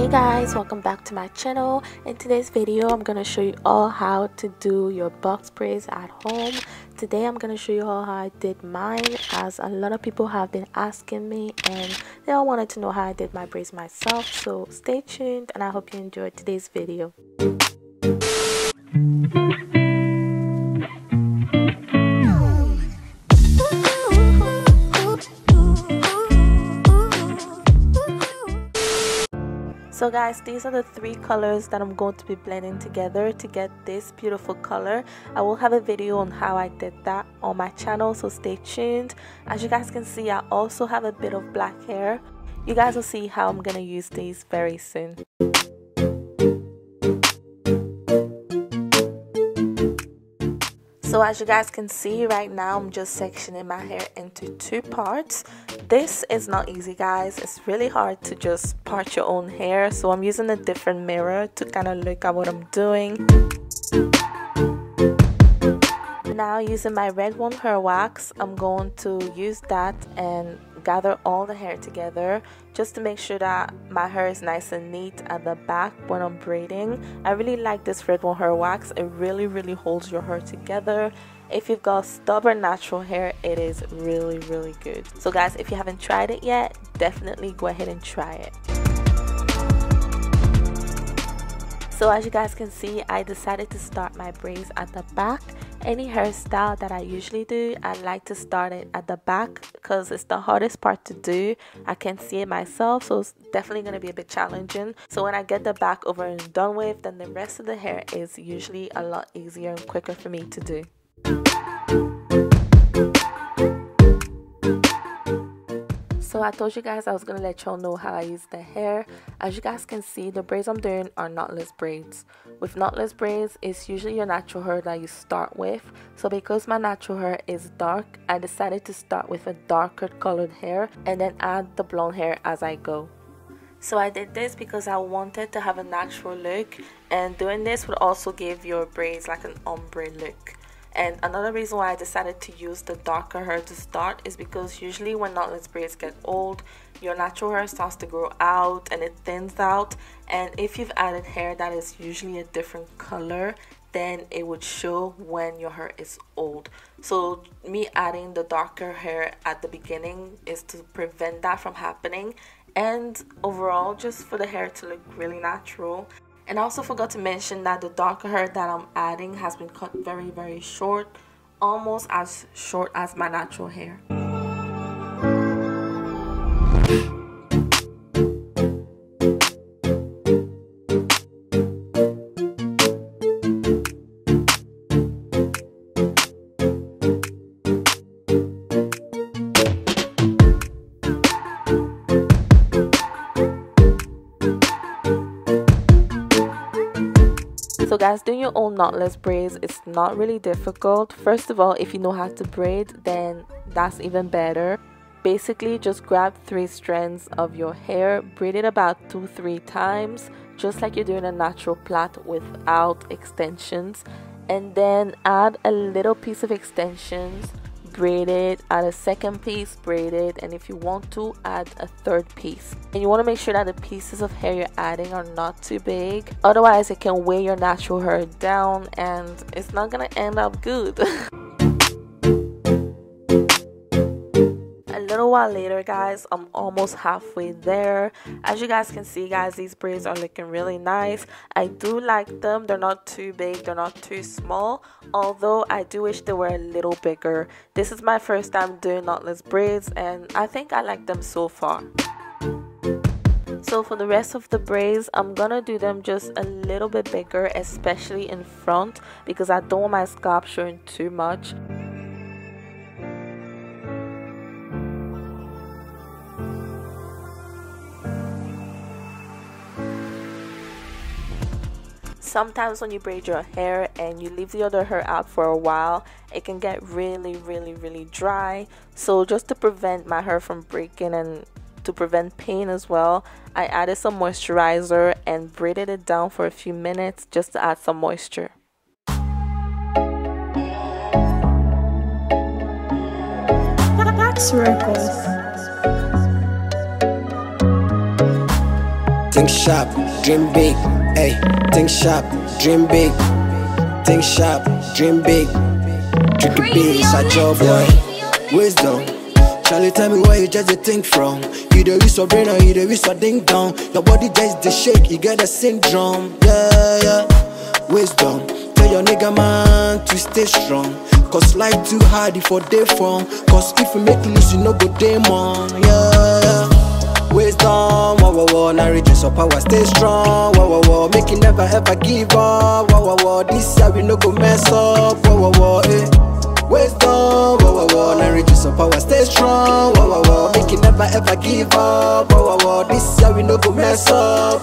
Hey guys, welcome back to my channel. In today's video I'm going to show you all how to do your box braids at home. Today I'm going to show you all how I did mine, as a lot of people have been asking me and they all wanted to know how I did my braids myself. So stay tuned and I hope you enjoyed today's video. So guys, these are the three colors that I'm going to be blending together to get this beautiful color. I will have a video on how I did that on my channel, so stay tuned. As you guys can see, I also have a bit of black hair. You guys will see how I'm gonna use these very soon. So as you guys can see right now, I'm just sectioning my hair into two parts. This is not easy, guys. It's really hard to just part your own hair, so I'm using a different mirror to kind of look at what I'm doing. Now using my red one hair wax, I'm going to use that and gather all the hair together just to make sure that my hair is nice and neat at the back when I'm braiding. I really like this red one hair wax. It really holds your hair together. If you've got stubborn natural hair, it is really good. So guys, if you haven't tried it yet, definitely go ahead and try it. So as you guys can see, I decided to start my braids at the back. Any hairstyle that I usually do, I like to start it at the back because it's the hardest part to do. I can see it myself, so it's definitely going to be a bit challenging. So when I get the back over and done with, then the rest of the hair is usually a lot easier and quicker for me to do. So I told you guys I was going to let y'all know how I use the hair. As you guys can see, the braids I'm doing are knotless braids. With knotless braids, it's usually your natural hair that you start with. So because my natural hair is dark, I decided to start with a darker colored hair and then add the blonde hair as I go. So I did this because I wanted to have a natural look, and doing this would also give your braids like an ombre look. And another reason why I decided to use the darker hair to start is because usually when knotless braids get old, your natural hair starts to grow out and it thins out. And if you've added hair that is usually a different color, then it would show when your hair is old. So me adding the darker hair at the beginning is to prevent that from happening, and overall just for the hair to look really natural. And I also forgot to mention that the darker hair that I'm adding has been cut very short, almost as short as my natural hair. So guys, doing your own knotless braids is not really difficult. First of all, if you know how to braid, then that's even better. Basically, just grab 3 strands of your hair, braid it about 2-3 times, just like you're doing a natural plait without extensions, and then add a little piece of extensions, braid it, add a second piece, braid it, and if you want to, add a third piece. And you want to make sure that the pieces of hair you're adding are not too big, otherwise it can weigh your natural hair down and it's not gonna end up good. A little while later, guys, I'm almost halfway there. As you guys can see, guys, these braids are looking really nice. I do like them. They're not too big, they're not too small, although I do wish they were a little bigger. This is my first time doing knotless braids and I think I like them so far. So for the rest of the braids, I'm gonna do them just a little bit bigger, especially in front, because I don't want my scalp showing too much. Sometimes when you braid your hair and you leave the other hair out for a while, it can get really dry. So just to prevent my hair from breaking and to prevent pain as well, I added some moisturizer and braided it down for a few minutes just to add some moisture. That's circles. Think sharp, dream big. Hey, think sharp, dream big. Think sharp, dream big. Tricky big, it's a job, boy. Wisdom. Charlie, tell me where you just think from. You the use your brain or you the use your ding dong. Your body just the shake, you get a syndrome. Yeah. Wisdom. Tell your nigga man to stay strong. Cause life too hard if they from. Cause if you make loose, you no go demon. Yeah. Wisdom, now reduce your power, stay strong. Make it never ever give up. This year we no go mess up. Wisdom, now reduce your power, stay strong. Make it never ever give up. This year we no go mess up.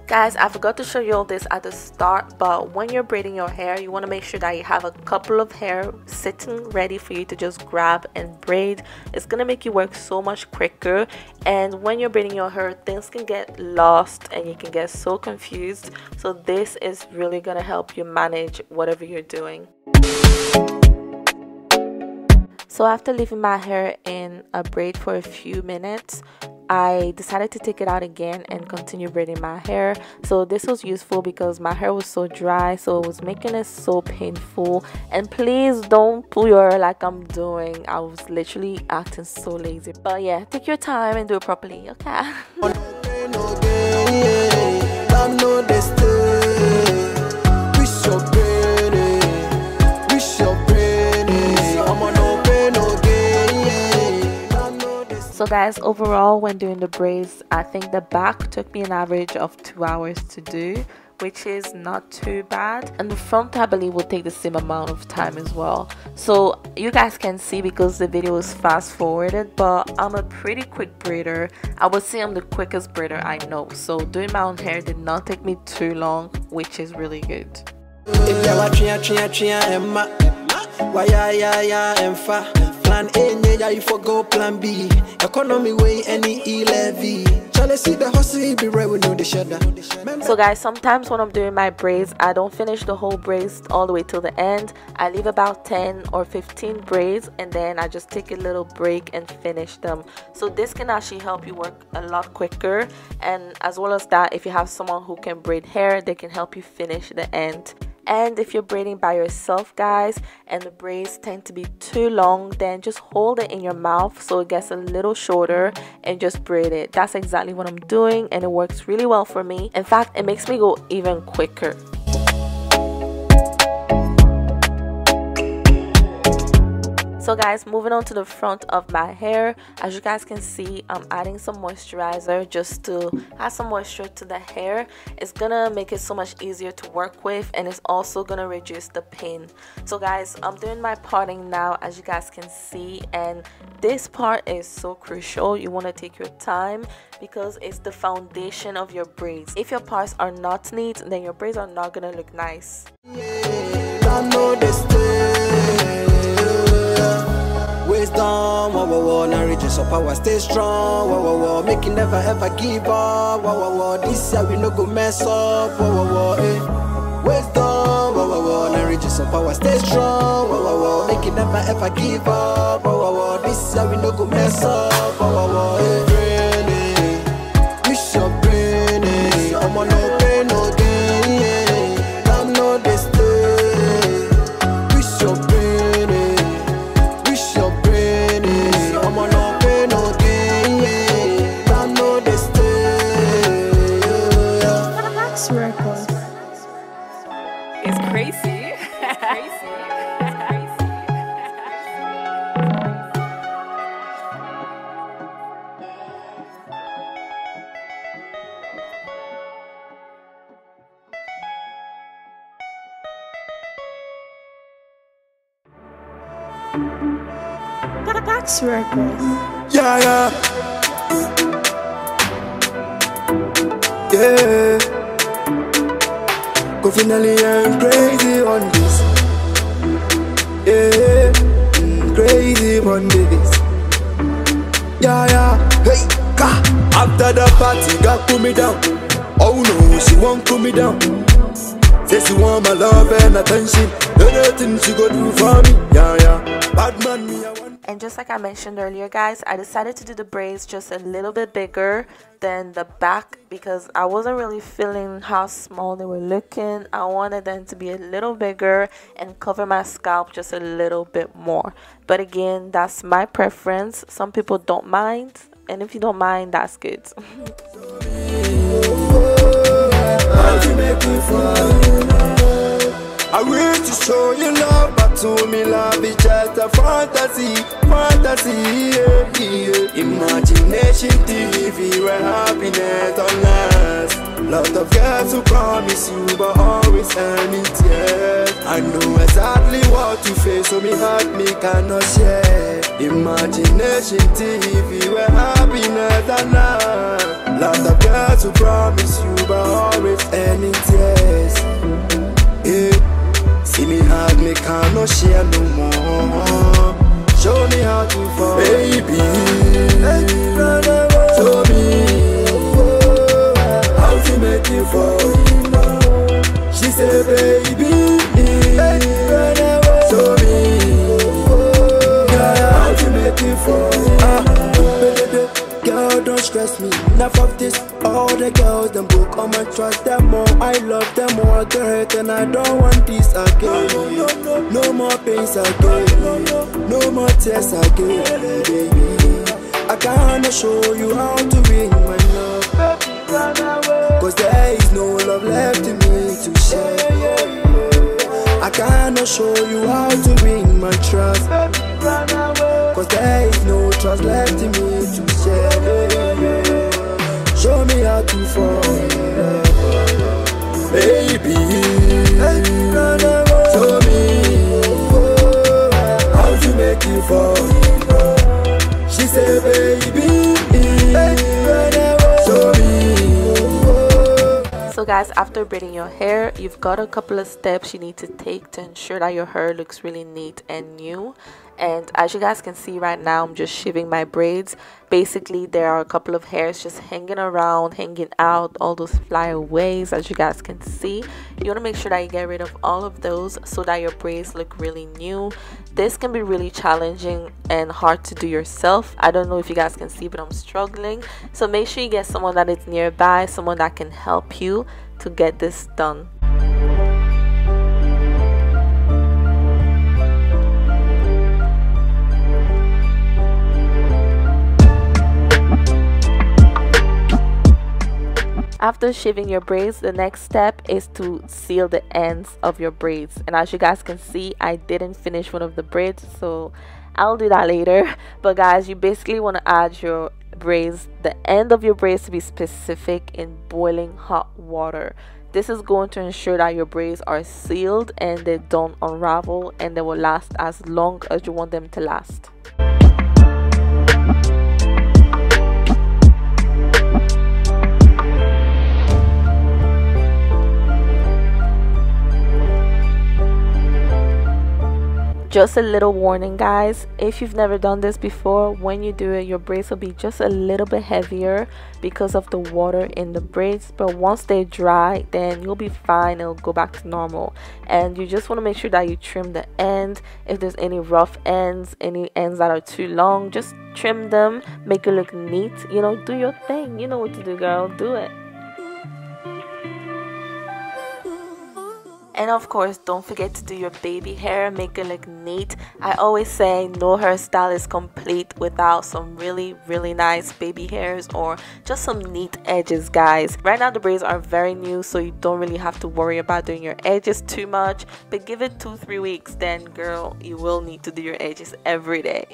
Guys, I forgot to show you all this at the start, but when you're braiding your hair, you want to make sure that you have a couple of hair sitting ready for you to just grab and braid. It's going to make you work so much quicker, and when you're braiding your hair, things can get lost and you can get so confused. So this is really going to help you manage whatever you're doing. So after leaving my hair in a braid for a few minutes, I decided to take it out again and continue braiding my hair. So this was useful because my hair was so dry, so it was making it so painful. And please don't pull your hair like I'm doing. I was literally acting so lazy. But yeah, take your time and do it properly, okay? So guys, overall when doing the braids, I think the back took me an average of 2 hours to do, which is not too bad, and the front I believe will take the same amount of time as well. So you guys can see because the video is fast forwarded, but I'm a pretty quick braider. I would say I'm the quickest braider I know, so doing my own hair did not take me too long, which is really good. Plan A, yeah, you forgo plan B. Economy way, any E-levy. See the hustle, be right, we know the shudder. So guys, sometimes when I'm doing my braids, I don't finish the whole braids all the way till the end. I leave about 10 or 15 braids and then I just take a little break and finish them. So this can actually help you work a lot quicker, and as well as that, if you have someone who can braid hair, they can help you finish the end. And if you're braiding by yourself, guys, and the braids tend to be too long, then just hold it in your mouth so it gets a little shorter and just braid it. That's exactly what I'm doing, and it works really well for me. In fact, it makes me go even quicker. So guys, moving on to the front of my hair, as you guys can see, I'm adding some moisturizer just to add some moisture to the hair. It's gonna make it so much easier to work with, and it's also gonna reduce the pain. So guys, I'm doing my parting now, as you guys can see, and this part is so crucial. You want to take your time because it's the foundation of your braids. If your parts are not neat, then your braids are not gonna look nice. Wisdom, now reduce your power, stay strong. Make it never ever give up. This year we no go mess up. Wisdom, now reduce your power, stay strong. Make it never ever give up. This year we no go mess up. Braining, wish your braining. I'm on no pain, no gain. I'm no this. It's crazy. That's records. Yeah. Go finally, I'm crazy on this. Yeah, crazy on this. Yeah. Hey, ka. After the party, God cool me down. Oh no, she won't cool me down. Say she want my love and attention. Anything she go do for me. Yeah, yeah. Bad man, me, I want. And just like I mentioned earlier, guys, I decided to do the braids just a little bit bigger than the back because I wasn't really feeling how small they were looking. I wanted them to be a little bigger and cover my scalp just a little bit more. But again, that's my preference. Some people don't mind, and if you don't mind, that's good. I wish to show you love, but to me love is just a fantasy, yeah, yeah. Imagination TV where happiness don't last. Lot of girls who promise you but always end in tears. I know exactly what you face, so me heart me cannot share. Imagination TV where happiness don't last. Lot of girls who promise you but always end in tears. Yeah. See me hard, me cannot share no more. Show me how to fall, baby. Show me how to make you fall. She said, baby, show me how to make you fall. Girl, don't stress me. Enough of this. All the girls, them broke on my trust. Them more, I love them more. I get hurt and I don't want this again. No more pains again. No more tears again, baby. I can't show you how to win my love, cause there is no love left in me to share. I cannot show you how to win my trust, cause there is no trust left in me to share. Show me how to fall, baby. Show me how to make you fall. She said, baby, show me. So guys, after braiding your hair, you've got a couple of steps you need to take to ensure that your hair looks really neat and new. And as you guys can see right now, I'm just shaving my braids. Basically, there are a couple of hairs just hanging around, hanging out, all those flyaways, as you guys can see. You want to make sure that you get rid of all of those so that your braids look really new. This can be really challenging and hard to do yourself. I don't know if you guys can see, but I'm struggling. So make sure you get someone that is nearby, someone that can help you to get this done. After shaving your braids, the next step is to seal the ends of your braids. And as you guys can see, I didn't finish one of the braids, so I'll do that later. But guys, you basically want to add your braids, the end of your braids, to be specific, in boiling hot water. This is going to ensure that your braids are sealed and they don't unravel, and they will last as long as you want them to last. Just a little warning, guys, if you've never done this before, when you do it, your braids will be just a little bit heavier because of the water in the braids. But once they dry, then you'll be fine. It'll go back to normal. And you just want to make sure that you trim the end. If there's any rough ends, any ends that are too long, just trim them, make it look neat. You know, do your thing. You know what to do, girl. Do it. And of course, don't forget to do your baby hair, make it look neat. I always say no hairstyle is complete without some really nice baby hairs or just some neat edges, guys. Right now the braids are very new, so you don't really have to worry about doing your edges too much, but give it 2-3 weeks, then girl, you will need to do your edges every day.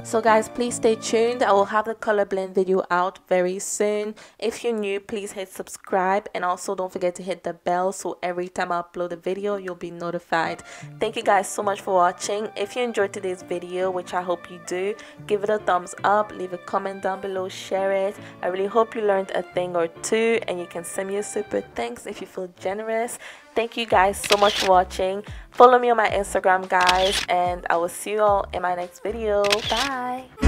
So guys, please stay tuned. I will have the color blend video out very soon. If you're new, please hit subscribe, and also don't forget to hit the bell so every time I upload a video you'll be notified. Thank you guys so much for watching. If you enjoyed today's video, which I hope you do, give it a thumbs up, leave a comment down below, share it. I really hope you learned a thing or two, and you can send me a super thanks if you feel generous. Thank you guys so much for watching. Follow me on my Instagram, guys, and I will see you all in my next video. Bye.